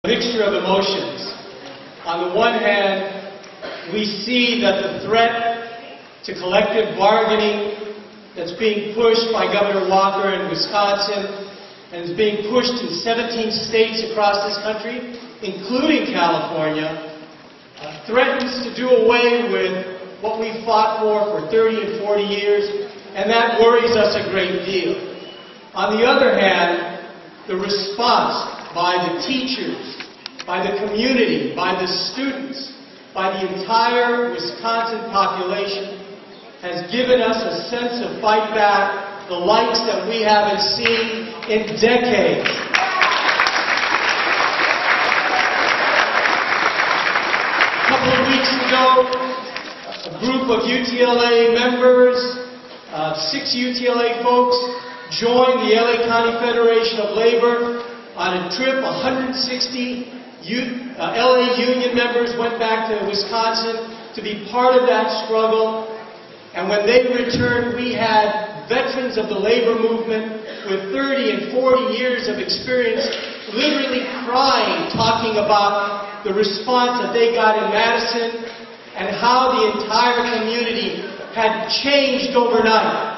Mixture of emotions. On the one hand, we see that the threat to collective bargaining that's being pushed by Governor Walker in Wisconsin and is being pushed in 17 states across this country, including California, threatens to do away with what we fought for 30 and 40 years, and that worries us a great deal. On the other hand, the response by the teachers, by the community, by the students, by the entire Wisconsin population has given us a sense of fight back, the likes that we haven't seen in decades. A couple of weeks ago, a group of UTLA members, 6 UTLA folks, joined the LA County Federation of Labor on a trip. 160 LA union members went back to Wisconsin to be part of that struggle. And when they returned, we had veterans of the labor movement with 30 and 40 years of experience literally crying, talking about the response that they got in Madison and how the entire community had changed overnight.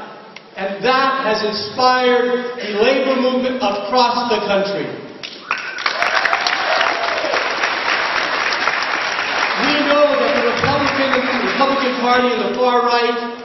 And that has inspired the labor movement across the country. We know that the Republican Party and the far right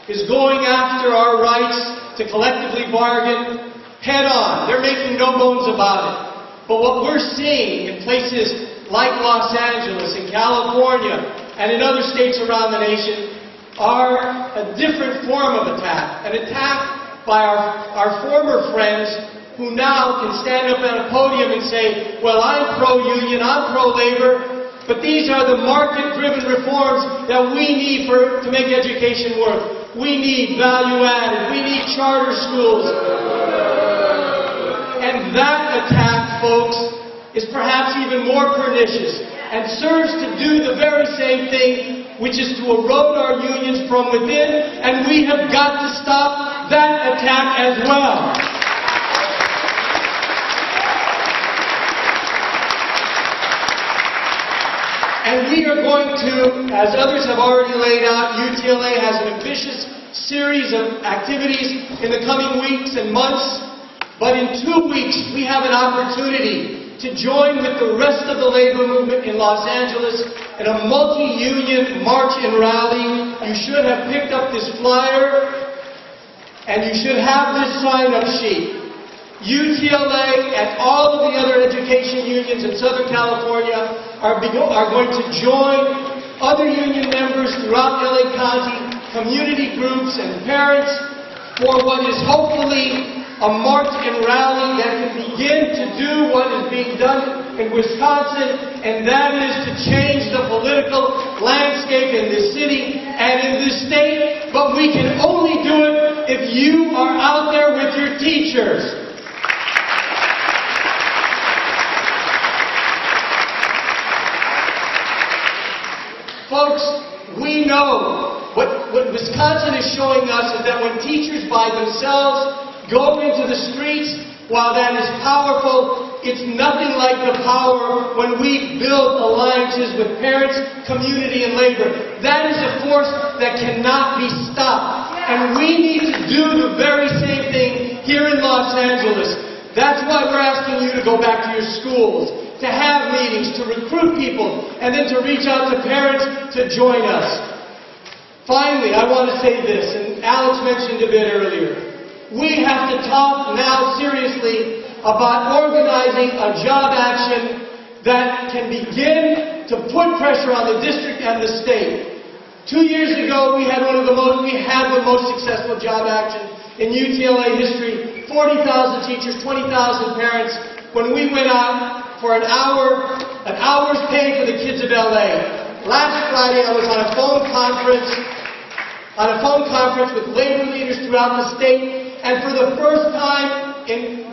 is going after our rights to collectively bargain head on. They're making no bones about it. But what we're seeing in places like Los Angeles, in California, and in other states around the nation are a different form of attack. An attack by our former friends who now can stand up at a podium and say, well, I'm pro-union, I'm pro-labor, but these are the market-driven reforms that we need to make education work. We need value-added, we need charter schools. And that attack, folks, is perhaps even more pernicious and serves to do the very same thing, which is to erode our unions from within, and we have got to stop that attack as well. And we are going to, as others have already laid out, UTLA has an ambitious series of activities in the coming weeks and months, but in 2 weeks we have an opportunity to join with the rest of the labor movement in Los Angeles in a multi-union march and rally. You should have picked up this flyer, and you should have this sign-up sheet. UTLA and all of the other education unions in Southern California are going to join other union members throughout LA County, community groups and parents for what is hopefully a march and rally that can begin to do what is being done in Wisconsin, and that is to change the political landscape in this city and in this state. But we can only do it if you are out there with your teachers. Folks, we know what Wisconsin is showing us is that when teachers by themselves go into the streets, while that is powerful, it's nothing like the power when we build alliances with parents, community, and labor. That is a force that cannot be stopped. And we need to do the very same thing here in Los Angeles. That's why we're asking you to go back to your schools, to have meetings, to recruit people, and then to reach out to parents to join us. Finally, I want to say this, and Alex mentioned a bit earlier. We have to talk now seriously about organizing a job action that can begin to put pressure on the district and the state. 2 years ago, we had the most successful job action in UTLA history. 40,000 teachers, 20,000 parents. When we went out for an hour's pay for the kids of LA. Last Friday, I was on a phone conference with labor leaders throughout the state. And for the first time in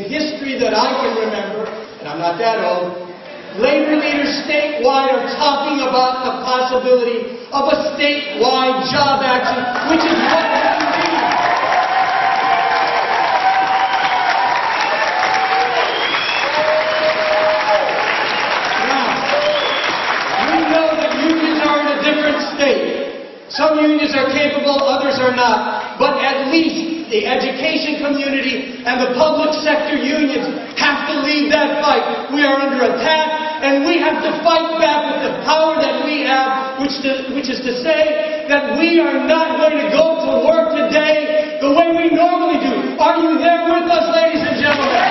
history that I can remember, and I'm not that old, labor leaders statewide are talking about the possibility of a statewide job action, which is what we need. Some unions are capable, others are not. But at least the education community and the public sector unions have to lead that fight. We are under attack, and we have to fight back with the power that we have, which is to say that we are not going to go to work today the way we normally do. Are you there with us, ladies and gentlemen?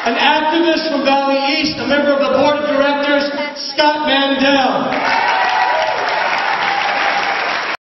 An activist from Valley East, a member of the board of directors, Scott Mandel.